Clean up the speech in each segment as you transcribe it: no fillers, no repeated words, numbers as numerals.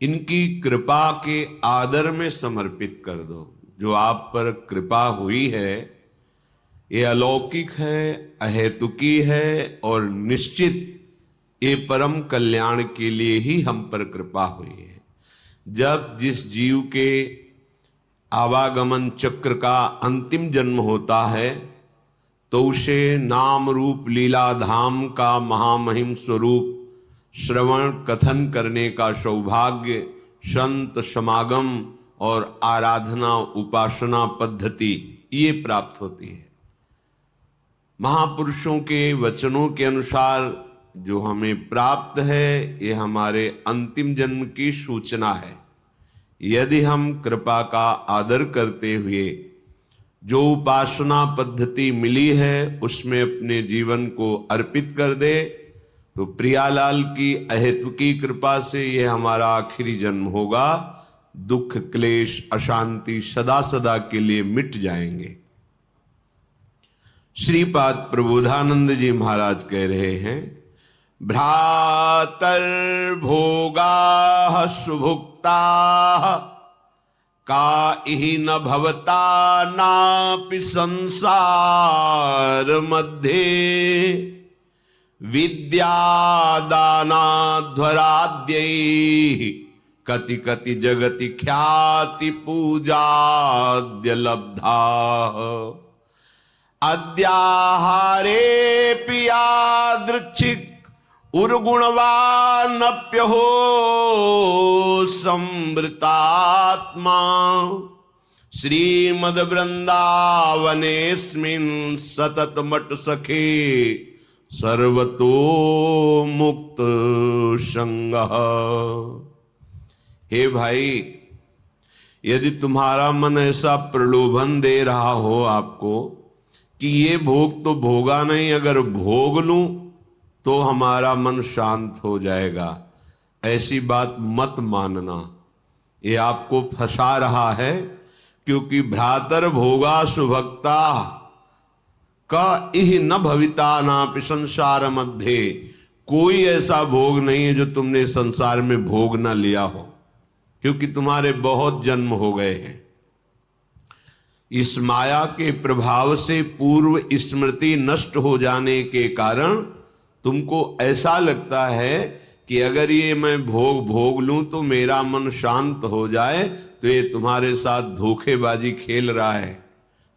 इनकी कृपा के आदर में समर्पित कर दो। जो आप पर कृपा हुई है ये अलौकिक है, अहेतुकी है और निश्चित ये परम कल्याण के लिए ही हम पर कृपा हुई है। जब जिस जीव के आवागमन चक्र का अंतिम जन्म होता है तो उसे नाम रूप लीला धाम का महामहिम स्वरूप श्रवण कथन करने का सौभाग्य, संत समागम और आराधना उपासना पद्धति ये प्राप्त होती है। महापुरुषों के वचनों के अनुसार जो हमें प्राप्त है ये हमारे अंतिम जन्म की सूचना है। यदि हम कृपा का आदर करते हुए जो उपासना पद्धति मिली है उसमें अपने जीवन को अर्पित कर दे तो प्रियालाल की अहेतुकी कृपा से यह हमारा आखिरी जन्म होगा। दुख क्लेश अशांति सदा सदा के लिए मिट जाएंगे। श्रीपाद प्रबोधानंद जी महाराज कह रहे हैं, भ्रातर भोगा सुभुक्ता का इहि न भवता नापि संसार मध्ये विद्यादानाध्वराद्यैः कति कति जगति ख्याति पूजाद्य लब्धा अद्याहारे पियादृच्छिक उर्गुणवानप्यहो संवृतात्मा श्रीमद वृंदावनेस्मिन् सतत मट सखे सर्वतो मुक्त संगः। हे भाई, यदि तुम्हारा मन ऐसा प्रलोभन दे रहा हो आपको कि ये भोग तो भोगा नहीं, अगर भोग लूं तो हमारा मन शांत हो जाएगा, ऐसी बात मत मानना। ये आपको फंसा रहा है, क्योंकि भ्रातर भोगा सुभक्ता का इह न भविता नापि संसार मध्य, कोई ऐसा भोग नहीं है जो तुमने संसार में भोग न लिया हो, क्योंकि तुम्हारे बहुत जन्म हो गए हैं। इस माया के प्रभाव से पूर्व स्मृति नष्ट हो जाने के कारण तुमको ऐसा लगता है कि अगर ये मैं भोग लूं तो मेरा मन शांत हो जाए, तो ये तुम्हारे साथ धोखेबाजी खेल रहा है।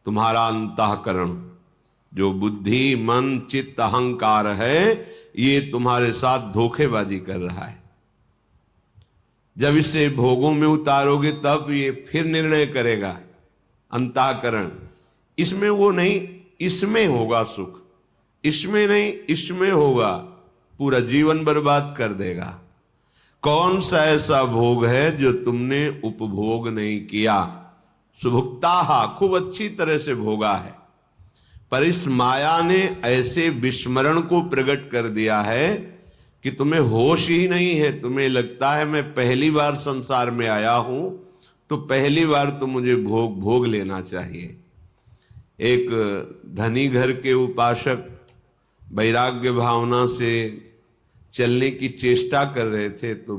तुम्हारा अंतःकरण जो बुद्धि मन चित्त अहंकार है ये तुम्हारे साथ धोखेबाजी कर रहा है। जब इसे भोगों में उतारोगे तब ये फिर निर्णय करेगा। अंतःकरण इसमें वो नहीं, इसमें होगा सुख, इसमें नहीं इसमें होगा, पूरा जीवन बर्बाद कर देगा। कौन सा ऐसा भोग है जो तुमने उपभोग नहीं किया? सुभुक्ता खूब अच्छी तरह से भोगा है, पर इस माया ने ऐसे विस्मरण को प्रकट कर दिया है कि तुम्हें होश ही नहीं है। तुम्हें लगता है मैं पहली बार संसार में आया हूं तो पहली बार तो मुझे भोग लेना चाहिए। एक धनी घर के उपासक वैराग्य भावना से चलने की चेष्टा कर रहे थे तो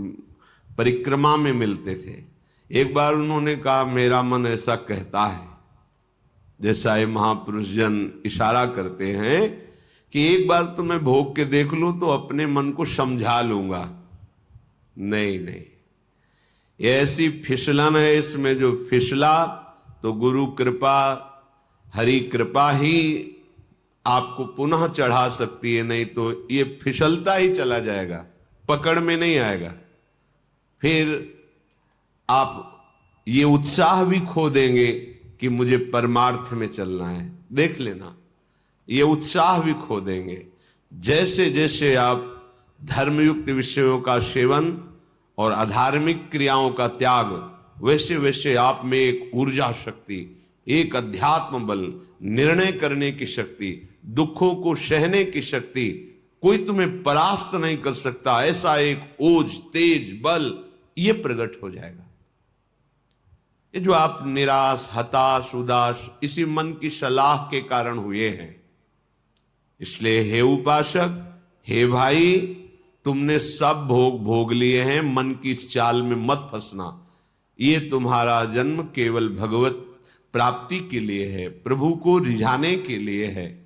परिक्रमा में मिलते थे। एक बार उन्होंने कहा, मेरा मन ऐसा कहता है, जैसा ये महापुरुष जन इशारा करते हैं कि एक बार तो मैं भोग के देख लूं तो अपने मन को समझा लूंगा। नहीं, ये ऐसी फिसलन है, इसमें जो फिसला तो गुरु कृपा हरि कृपा ही आपको पुनः चढ़ा सकती है, नहीं तो ये फिसलता ही चला जाएगा, पकड़ में नहीं आएगा। फिर आप ये उत्साह भी खो देंगे कि मुझे परमार्थ में चलना है। देख लेना, ये उत्साह भी खो देंगे। जैसे जैसे आप धर्मयुक्त विषयों का सेवन और अधार्मिक क्रियाओं का त्याग, वैसे वैसे आप में एक ऊर्जा शक्ति, एक अध्यात्म बल, निर्णय करने की शक्ति, दुखों को सहने की शक्ति, कोई तुम्हें परास्त नहीं कर सकता, ऐसा एक ओज तेज बल ये प्रकट हो जाएगा। ये जो आप निराश हताश उदास इसी मन की सलाह के कारण हुए हैं। इसलिए हे उपासक, हे भाई, तुमने सब भोग भोग लिए हैं, मन की इस चाल में मत फंसना। ये तुम्हारा जन्म केवल भगवत प्राप्ति के लिए है, प्रभु को रिझाने के लिए है।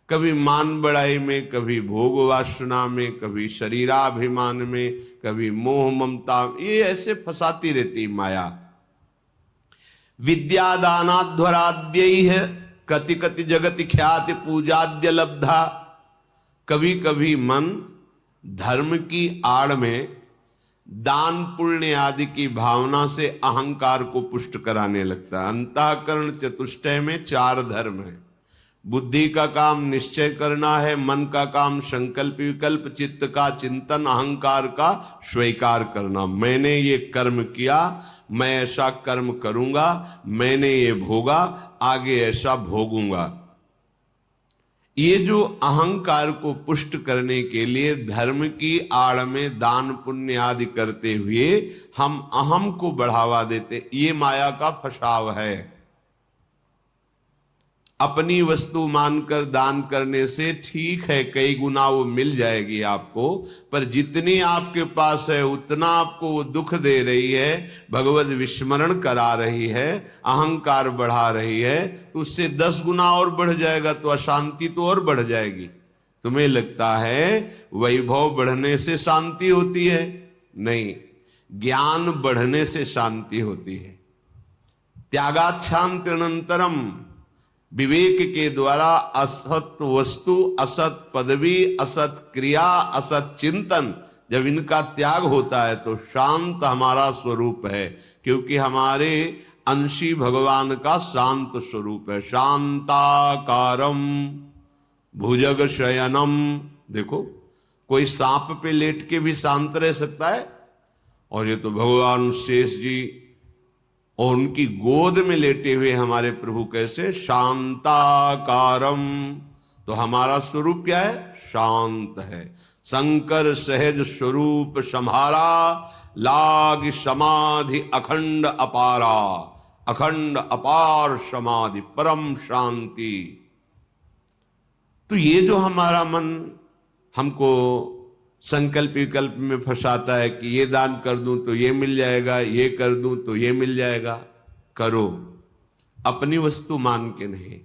कभी मान बढ़ाई में, कभी भोग वासना में, कभी शरीराभिमान में, कभी मोह ममता, ये ऐसे फंसाती रहती माया। विद्यादानाध्वराद्यैः कति कति जगति ख्याति पूजाद्य लब्धा। कभी कभी मन धर्म की आड़ में दान पुण्य आदि की भावना से अहंकार को पुष्ट कराने लगता है। अंतःकरण चतुष्टय में 4 धर्म है। बुद्धि का काम निश्चय करना है, मन का काम संकल्प विकल्प, चित्त का चिंतन, अहंकार का स्वीकार करना। मैंने ये कर्म किया, मैं ऐसा कर्म करूंगा, मैंने ये भोगा, आगे ऐसा भोगूंगा। ये जो अहंकार को पुष्ट करने के लिए धर्म की आड़ में दान पुण्य आदि करते हुए हम अहम को बढ़ावा देते, ये माया का फसाव है। अपनी वस्तु मानकर दान करने से ठीक है, कई गुना वो मिल जाएगी आपको, पर जितनी आपके पास है उतना आपको वो दुख दे रही है, भगवत विस्मरण करा रही है, अहंकार बढ़ा रही है, तो उससे 10 गुना और बढ़ जाएगा, तो अशांति तो और बढ़ जाएगी। तुम्हें लगता है वैभव बढ़ने से शांति होती है? नहीं, ज्ञान बढ़ने से शांति होती है। त्यागाच्छांत्यनंतरम, विवेक के द्वारा असत वस्तु, असत पदवी, असत क्रिया, असत चिंतन, जब इनका त्याग होता है तो शांत हमारा स्वरूप है, क्योंकि हमारे अंशी भगवान का शांत स्वरूप है। शांताकारम भुजग शयनम। देखो, कोई सांप पे लेट के भी शांत रह सकता है, और ये तो भगवान शेष जी और उनकी गोद में लेटे हुए हमारे प्रभु कैसे शांताकारम। तो हमारा स्वरूप क्या है? शांत है। शंकर सहज स्वरूप सम्हारा, लाग समाधि अखंड अपारा। अखंड अपार समाधि, परम शांति। तो ये जो हमारा मन हमको संकल्प विकल्प में फंसाता है कि ये दान कर दूं तो ये मिल जाएगा, ये कर दूं तो ये मिल जाएगा, करो, अपनी वस्तु मान के नहीं।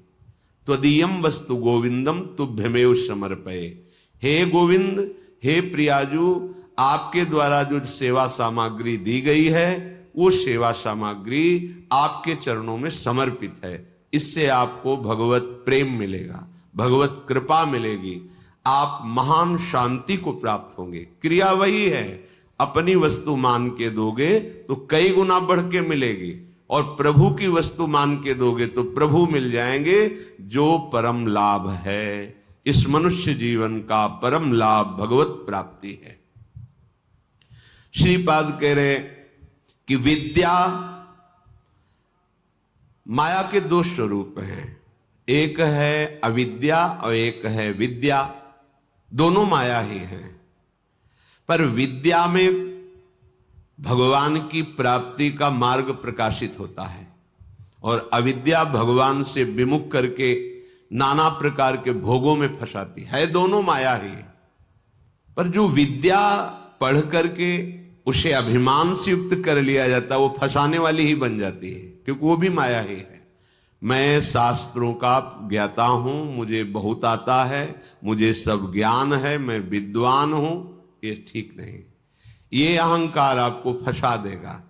त्वदीयम वस्तु गोविंदम तुभ्यमेव समर्पये। हे गोविंद, हे प्रियाजू, आपके द्वारा जो सेवा सामग्री दी गई है वो सेवा सामग्री आपके चरणों में समर्पित है। इससे आपको भगवत प्रेम मिलेगा, भगवत कृपा मिलेगी, आप महान शांति को प्राप्त होंगे। क्रिया वही है, अपनी वस्तु मान के दोगे तो कई गुना बढ़ के मिलेगी, और प्रभु की वस्तु मान के दोगे तो प्रभु मिल जाएंगे, जो परम लाभ है। इस मनुष्य जीवन का परम लाभ भगवत प्राप्ति है। श्रीपाद कह रहे कि विद्या, माया के 2 स्वरूप हैं, एक है अविद्या और एक है विद्या। दोनों माया ही हैं, पर विद्या में भगवान की प्राप्ति का मार्ग प्रकाशित होता है, और अविद्या भगवान से विमुख करके नाना प्रकार के भोगों में फंसाती है। दोनों माया ही। पर जो विद्या पढ़ करके उसे अभिमान से युक्त कर लिया जाता है, वो फंसाने वाली ही बन जाती है, क्योंकि वो भी माया ही है। मैं शास्त्रों का ज्ञाता हूं, मुझे बहुत आता है, मुझे सब ज्ञान है, मैं विद्वान हूं, ये ठीक नहीं। ये अहंकार आपको फंसा देगा,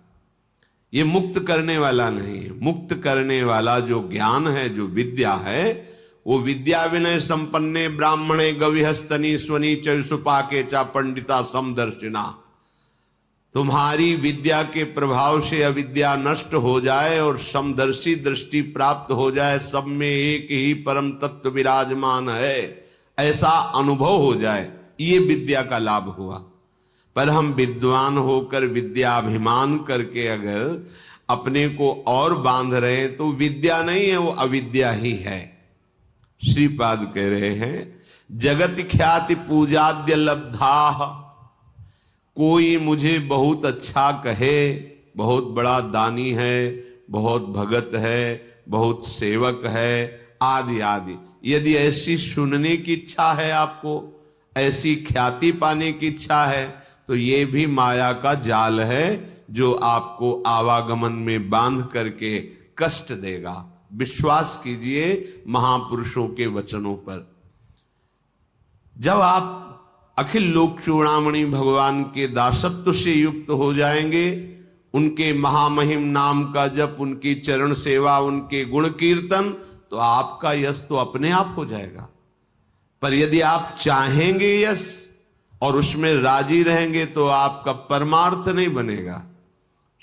ये मुक्त करने वाला नहीं है। मुक्त करने वाला जो ज्ञान है, जो विद्या है, वो विद्या विनय संपन्ने ब्राह्मणे गविहस्तनी स्वनी चुपाके चा पंडिता समदर्शिना। तुम्हारी विद्या के प्रभाव से अविद्या नष्ट हो जाए और समदर्शी दृष्टि प्राप्त हो जाए, सब में एक ही परम तत्व विराजमान है, ऐसा अनुभव हो जाए, ये विद्या का लाभ हुआ। पर हम विद्वान होकर विद्याभिमान करके अगर अपने को और बांध रहे हैं तो विद्या नहीं है, वो अविद्या ही है। श्रीपाद कह रहे हैं जगत ख्याति पूजाद्य लब्धा। कोई मुझे बहुत अच्छा कहे, बहुत बड़ा दानी है, बहुत भगत है, बहुत सेवक है, आदि आदि, यदि ऐसी सुनने की इच्छा है आपको, ऐसी ख्याति पाने की इच्छा है तो ये भी माया का जाल है जो आपको आवागमन में बांध करके कष्ट देगा। विश्वास कीजिए महापुरुषों के वचनों पर। जब आप अखिल लोक चूड़ामणि भगवान के दासत्व से युक्त हो जाएंगे, उनके महामहिम नाम का जप, उनकी चरण सेवा, उनके गुण कीर्तन, तो आपका यश तो अपने आप हो जाएगा। पर यदि आप चाहेंगे यश और उसमें राजी रहेंगे तो आपका परमार्थ नहीं बनेगा।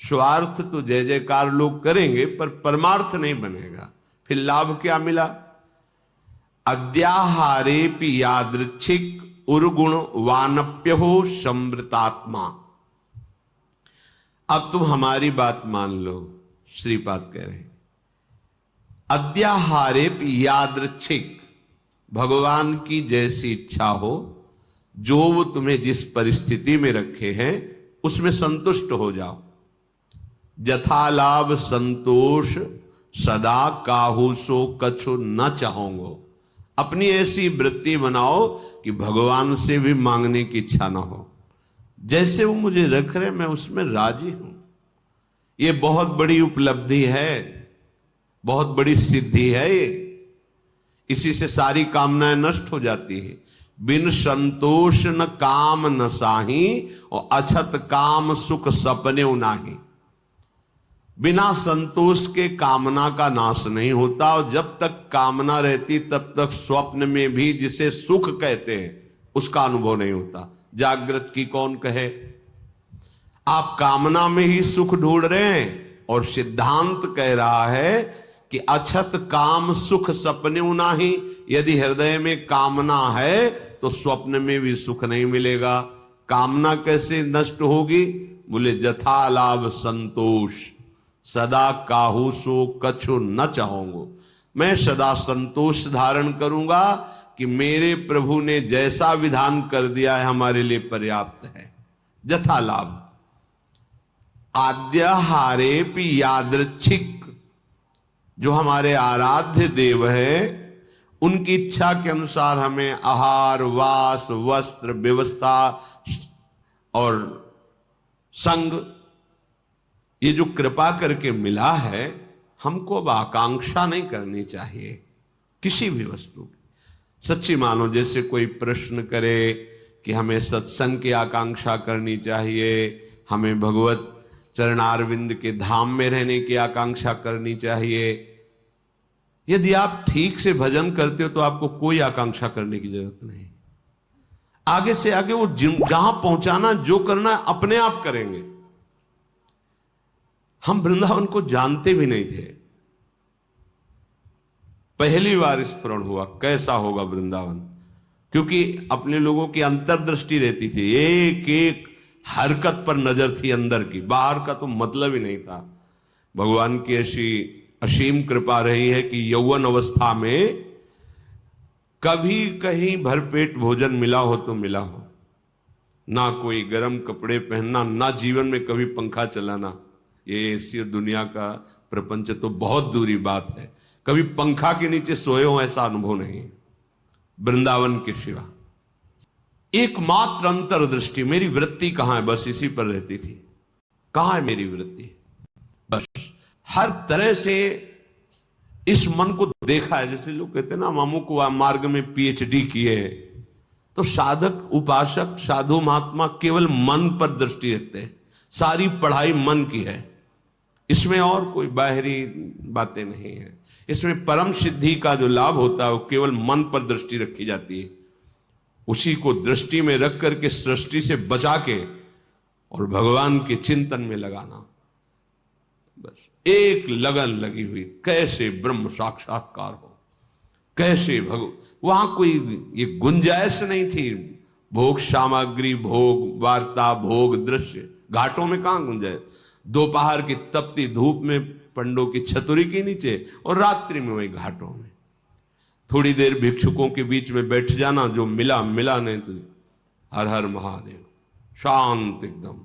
स्वार्थ तो जय जयकार लोग करेंगे पर परमार्थ नहीं बनेगा। फिर लाभ क्या मिला? अद्याहारेपि यादृच्छिक उर्गुण वानप्य हो समृतात्मा। अब तुम हमारी बात मान लो, श्रीपाद कह रहे हैं अद्याहारेपि यादृच्छिक, भगवान की जैसी इच्छा हो, जो वो तुम्हें जिस परिस्थिति में रखे हैं उसमें संतुष्ट हो जाओ। जथालाभ संतोष सदा काहू सो कछु न चाहोगे। अपनी ऐसी वृत्ति बनाओ कि भगवान से भी मांगने की इच्छा ना हो। जैसे वो मुझे रख रहे मैं उसमें राजी हूं। ये बहुत बड़ी उपलब्धि है, बहुत बड़ी सिद्धि है ये। इसी से सारी कामनाएं नष्ट हो जाती है। बिन संतोष न काम न साही और अछत काम सुख सपने नाही। बिना संतोष के कामना का नाश नहीं होता, और जब तक कामना रहती तब तक स्वप्न में भी जिसे सुख कहते हैं उसका अनुभव नहीं होता। जागृत की कौन कहे? आप कामना में ही सुख ढूंढ रहे हैं, और सिद्धांत कह रहा है कि अछत काम सुख सपने नाही। यदि हृदय में कामना है तो स्वप्न में भी सुख नहीं मिलेगा। कामना कैसे नष्ट होगी? बोले जथा लाभ संतोष सदा काहू सो कछु न चाहोगे। मैं सदा संतोष धारण करूंगा कि मेरे प्रभु ने जैसा विधान कर दिया है हमारे लिए पर्याप्त है। जथा लाभ आद्याहारेपि यादृच्छिक, जो हमारे आराध्य देव है उनकी इच्छा के अनुसार हमें आहार वास वस्त्र व्यवस्था और संग, ये जो कृपा करके मिला है, हमको अब आकांक्षा नहीं करनी चाहिए किसी भी वस्तु की। सच्ची मानो जैसे कोई प्रश्न करे कि हमें सत्संग की आकांक्षा करनी चाहिए, हमें भगवत चरणारविंद के धाम में रहने की आकांक्षा करनी चाहिए। यदि आप ठीक से भजन करते हो तो आपको कोई आकांक्षा करने की जरूरत नहीं। आगे से आगे वो जहां पहुंचाना जो करना अपने आप करेंगे। हम वृंदावन को जानते भी नहीं थे, पहली बार स्मरण हुआ कैसा होगा वृंदावन, क्योंकि अपने लोगों की अंतर्दृष्टि रहती थी, एक एक हरकत पर नजर थी अंदर की, बाहर का तो मतलब ही नहीं था। भगवान की ऐसी असीम कृपा रही है कि यौवन अवस्था में कभी कहीं भरपेट भोजन मिला हो तो मिला हो, ना कोई गर्म कपड़े पहनना, ना जीवन में कभी पंखा चलाना। ये ऐसी दुनिया का प्रपंच तो बहुत दूरी बात है, कभी पंखा के नीचे सोए हो ऐसा अनुभव नहीं है वृंदावन के सिवा। एकमात्र अंतर्दृष्टि, मेरी वृत्ति कहां है, बस इसी पर रहती थी। कहां है मेरी वृत्ति? बस हर तरह से इस मन को देखा है। जैसे लोग कहते हैं ना, मामू को मार्ग में पीएचडी किए, तो साधक उपासक साधु महात्मा केवल मन पर दृष्टि रखते हैं। सारी पढ़ाई मन की है, इसमें और कोई बाहरी बातें नहीं है। इसमें परम सिद्धि का जो लाभ होता है वो केवल मन पर दृष्टि रखी जाती है। उसी को दृष्टि में रख करके सृष्टि से बचा के और भगवान के चिंतन में लगाना, बस एक लगन लगी हुई, कैसे ब्रह्म साक्षात्कार हो, कैसे वहां कोई ये गुंजाइश नहीं थी। भोग सामग्री, भोग वार्ता, भोग दृश्य, घाटों में कहां गुंजाइश? दोपहर की तपती धूप में पंडों की छतुरी के नीचे, और रात्रि में वही घाटों में थोड़ी देर भिक्षुकों के बीच में बैठ जाना, जो मिला मिला, नहीं तो हर हर महादेव, शांत एकदम।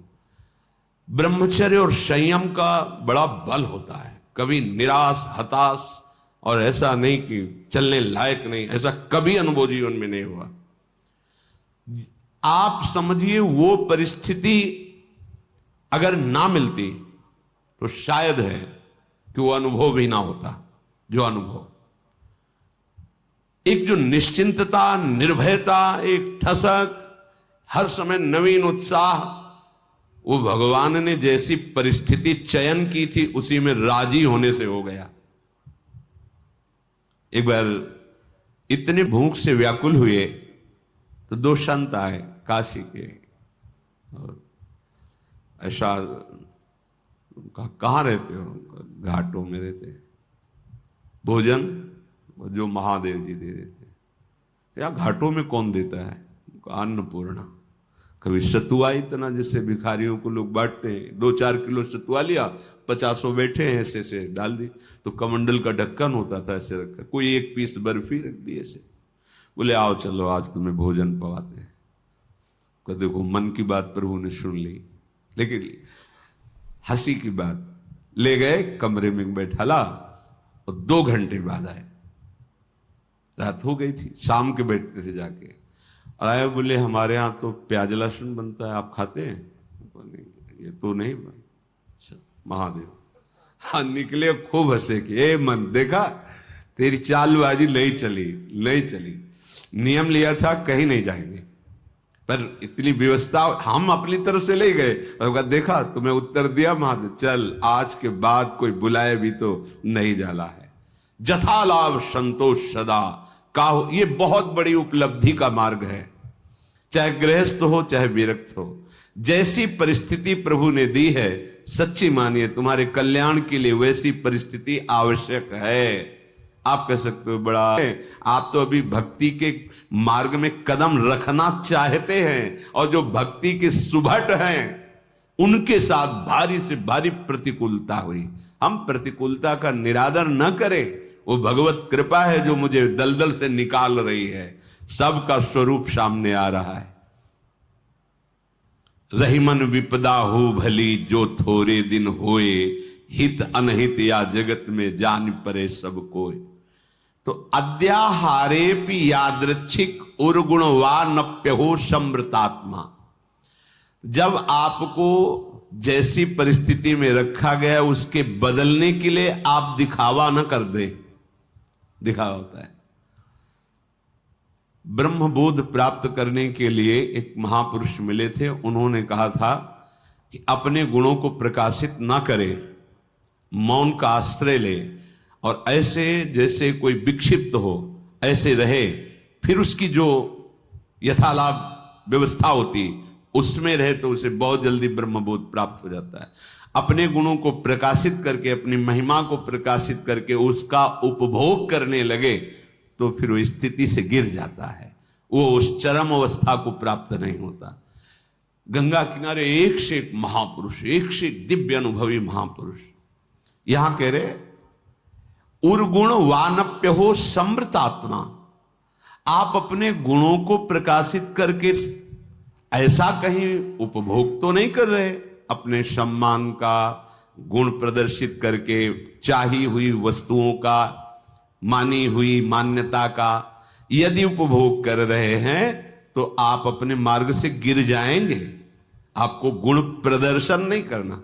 ब्रह्मचर्य और संयम का बड़ा बल होता है। कभी निराश हताश और ऐसा नहीं कि चलने लायक नहीं, ऐसा कभी अनुभव जीवन में नहीं हुआ। आप समझिए वो परिस्थिति अगर ना मिलती तो शायद है कि वो अनुभव भी ना होता। जो अनुभव, एक जो निश्चिंतता, निर्भयता, एक ठसक, हर समय नवीन उत्साह, वो भगवान ने जैसी परिस्थिति चयन की थी उसी में राजी होने से हो गया। एक बार इतने भूख से व्याकुल हुए तो दो संत आए काशी के, और ऐसा कहाँ रहते हो? घाटों में रहते। भोजन जो महादेव जी दे देते। या घाटों में कौन देता है? अन्नपूर्णा। कभी सतुआ इतना जिससे भिखारियों को लोग बांटते हैं, 2-4 किलो सतुआ लिया, 50 बैठे हैं, ऐसे से डाल दी। तो कमंडल का ढक्कन होता था ऐसे रखा, कोई एक पीस बर्फी रख दी ऐसे, बोले आओ चलो आज तुम्हें भोजन पवाते हैं। तो देखो मन की बात प्रभु ने सुन ली, लेकिन हंसी की बात, ले गए कमरे में बैठाला और 2 घंटे बाद आए। रात हो गई थी, शाम के बैठते थे जाके, और आए बोले हमारे यहाँ तो प्याज लहसुन बनता है, आप खाते हैं? ये तो नहीं बन। अच्छा महादेव। हाँ निकले, खूब हंसे कि ए मन देखा तेरी चालबाजी नहीं चली। नियम लिया था कहीं नहीं जाएंगे, पर इतनी व्यवस्था हम अपनी तरफ से ले गए, और देखा तुम्हें उत्तर दिया महादेव, चल आज के बाद कोई बुलाए भी तो नहीं जाला है। जथा लाभ संतोष सदा का, ये बहुत बड़ी उपलब्धि का मार्ग है। चाहे गृहस्थ हो चाहे विरक्त हो, जैसी परिस्थिति प्रभु ने दी है, सच्ची मानिए तुम्हारे कल्याण के लिए वैसी परिस्थिति आवश्यक है। आप कह सकते हो बड़ा है, आप तो अभी भक्ति के मार्ग में कदम रखना चाहते हैं, और जो भक्ति के सुभट हैं उनके साथ भारी से भारी प्रतिकूलता हुई। हम प्रतिकूलता का निरादर न करें, वो भगवत कृपा है जो मुझे दलदल से निकाल रही है। सबका स्वरूप सामने आ रहा है। रही मन विपदा हो भली, जो थोड़े दिन होए, हित अनहित या जगत में जान परे सब कोय। तो अद्याहारेपि यादृच्छिक उर्गुण वा नप्यहो समृतात्मा। जब आपको जैसी परिस्थिति में रखा गया उसके बदलने के लिए आप दिखावा न कर दे। दिखावा होता है। ब्रह्म बोध प्राप्त करने के लिए एक महापुरुष मिले थे, उन्होंने कहा था कि अपने गुणों को प्रकाशित ना करे, मौन का आश्रय ले, और ऐसे जैसे कोई विक्षिप्त हो ऐसे रहे, फिर उसकी जो यथालाभ व्यवस्था होती उसमें रहे तो उसे बहुत जल्दी ब्रह्मबोध प्राप्त हो जाता है। अपने गुणों को प्रकाशित करके, अपनी महिमा को प्रकाशित करके उसका उपभोग करने लगे तो फिर वो स्थिति से गिर जाता है, वो उस चरम अवस्था को प्राप्त नहीं होता। गंगा किनारे एक से एक महापुरुष, एक से एक दिव्य अनुभवी महापुरुष, यहां कह रहे उर्गुण वानप्य हो समृतात्मा। आप अपने गुणों को प्रकाशित करके ऐसा कहीं उपभोग तो नहीं कर रहे, अपने सम्मान का गुण प्रदर्शित करके, चाही हुई वस्तुओं का, मानी हुई मान्यता का यदि उपभोग कर रहे हैं तो आप अपने मार्ग से गिर जाएंगे। आपको गुण प्रदर्शन नहीं करना।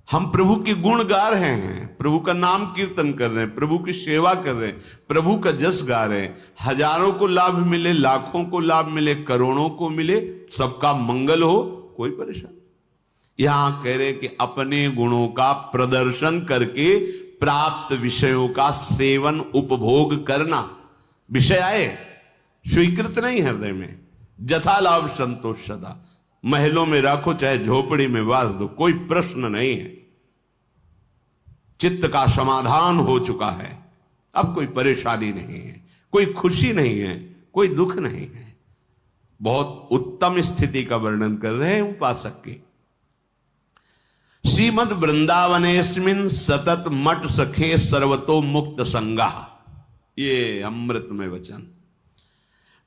हम प्रभु के गुण गा रहे हैं, प्रभु का नाम कीर्तन कर रहे हैं, प्रभु की सेवा कर रहे हैं, प्रभु का जस गा रहे हैं। हजारों को लाभ मिले, लाखों को लाभ मिले, करोड़ों को मिले, सबका मंगल हो, कोई परेशानी। यहां कह रहे कि अपने गुणों का प्रदर्शन करके प्राप्त विषयों का सेवन उपभोग करना, विषय आए स्वीकृत नहीं हृदय में, जथा लाभ संतोष सदा। महलों में रखो चाहे झोपड़ी में वास दो, कोई प्रश्न नहीं है। चित्त का समाधान हो चुका है, अब कोई परेशानी नहीं है, कोई खुशी नहीं है, कोई दुख नहीं है। बहुत उत्तम स्थिति का वर्णन कर रहे हैं उपासक के। श्रीमद वृंदावनेस्मिन् सतत मठ सखे सर्वतो मुक्त संगा। ये अमृतमय वचन।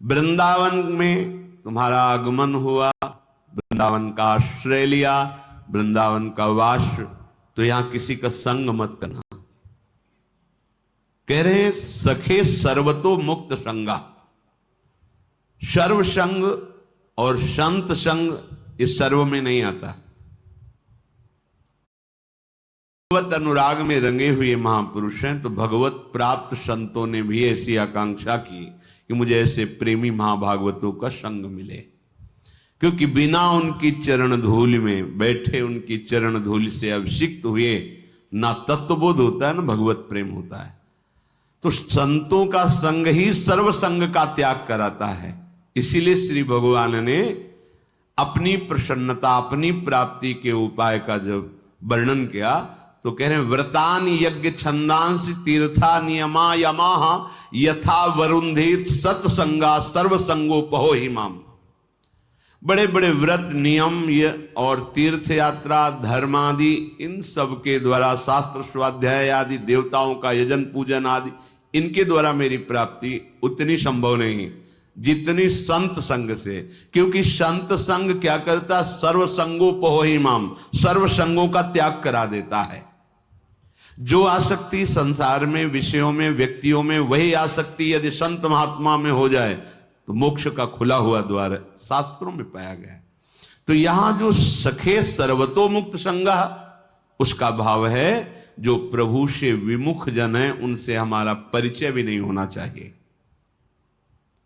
वृंदावन में तुम्हारा आगमन हुआ, वृंदावन का आश्रय लिया, वृंदावन का वास, तो यहां किसी का संग मत करना। कह रहे हैं सखे सर्वतो मुक्त संगा। सर्व संग और संत संग इस सर्व में नहीं आता। भगवत अनुराग में रंगे हुए महापुरुष हैं, तो भगवत प्राप्त संतों ने भी ऐसी आकांक्षा की कि मुझे ऐसे प्रेमी महाभागवतों का संग मिले, क्योंकि बिना उनकी चरण धूल में बैठे, उनकी चरण धूल से अभिषिक्त हुए ना तत्वबोध होता है ना भगवत प्रेम होता है। तो संतों का संग ही सर्व संग का त्याग कराता है। इसीलिए श्री भगवान ने अपनी प्रसन्नता, अपनी प्राप्ति के उपाय का जब वर्णन किया तो कह रहे हैं, व्रतान यज्ञ छंदांस तीर्था नियमा यमाह यथा वरुंधित सत्संगा सर्व संगोपहो हिमाम। बड़े बड़े व्रत नियम और तीर्थ यात्रा धर्म आदि, इन सब के द्वारा शास्त्र स्वाध्याय आदि, देवताओं का यजन पूजन आदि, इनके द्वारा मेरी प्राप्ति उतनी संभव नहीं जितनी संत संग से। क्योंकि संत संग क्या करता, सर्व संगोपहो हिमाम, सर्व संगों का त्याग करा देता है। जो आसक्ति संसार में, विषयों में, व्यक्तियों में, वही आसक्ति यदि संत महात्मा में हो जाए तो मोक्ष का खुला हुआ द्वार शास्त्रों में पाया गया है। तो यहां जो सखे सर्वतोमुक्त संगा, उसका भाव है जो प्रभु से विमुख जन है उनसे हमारा परिचय भी नहीं होना चाहिए।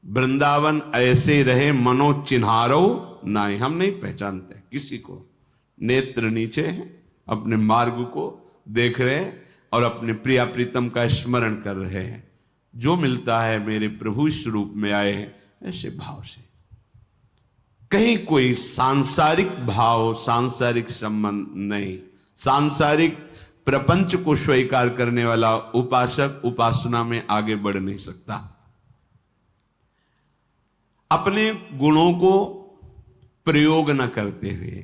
वृंदावन ऐसे रहे मनो चिन्हारो नहीं, हम नहीं पहचानते किसी को। नेत्र नीचे हैं, अपने मार्ग को देख रहे हैं और अपने प्रिया प्रीतम का स्मरण कर रहे हैं। जो मिलता है मेरे प्रभु इस रूप में आए हैं, ऐसे भाव से। कहीं कोई सांसारिक भाव, सांसारिक संबंध नहीं। सांसारिक प्रपंच को स्वीकार करने वाला उपासक उपासना में आगे बढ़ नहीं सकता। अपने गुणों को प्रयोग न करते हुए,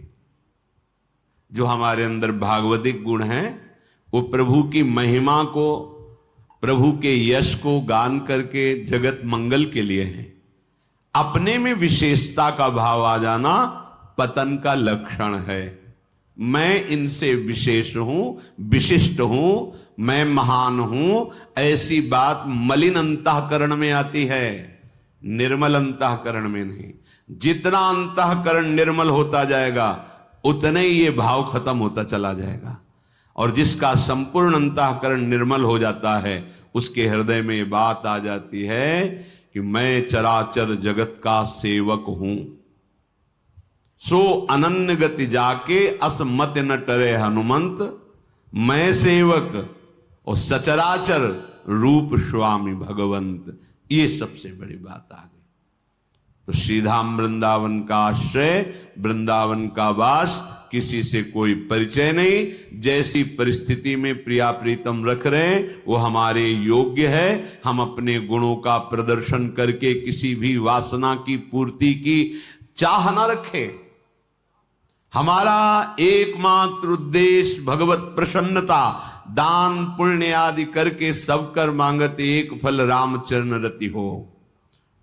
जो हमारे अंदर भागवतिक गुण हैं, वो प्रभु की महिमा को, प्रभु के यश को गान करके जगत मंगल के लिए हैं। अपने में विशेषता का भाव आ जाना पतन का लक्षण है। मैं इनसे विशेष हूं, विशिष्ट हूं, मैं महान हूं, ऐसी बात मलिन अंतःकरण में आती है, निर्मल अंतःकरण में नहीं। जितना अंतःकरण निर्मल होता जाएगा उतने ही ये भाव खत्म होता चला जाएगा। और जिसका संपूर्ण अंतःकरण निर्मल हो जाता है, उसके हृदय में ये बात आ जाती है कि मैं चराचर जगत का सेवक हूं। सो अनन्य गति जाके असमत न टरे हनुमंत, मैं सेवक और सचराचर रूप स्वामी भगवंत। ये सबसे बड़ी बात आ गई। तो श्रीधाम वृंदावन का आश्रय, वृंदावन का वास, किसी से कोई परिचय नहीं। जैसी परिस्थिति में प्रिया प्रीतम रख रहे हैं वो हमारे योग्य है। हम अपने गुणों का प्रदर्शन करके किसी भी वासना की पूर्ति की चाह न रखें। हमारा एकमात्र उद्देश्य भगवत प्रसन्नता, दान पुण्य आदि करके सब कर मांगत एक फल रामचरण रति हो।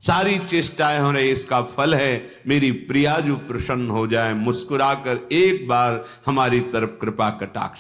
सारी चेष्टाएं हो रही, इसका फल है मेरी प्रिया जो प्रसन्न हो जाए, मुस्कुराकर एक बार हमारी तरफ कृपा कटाक्ष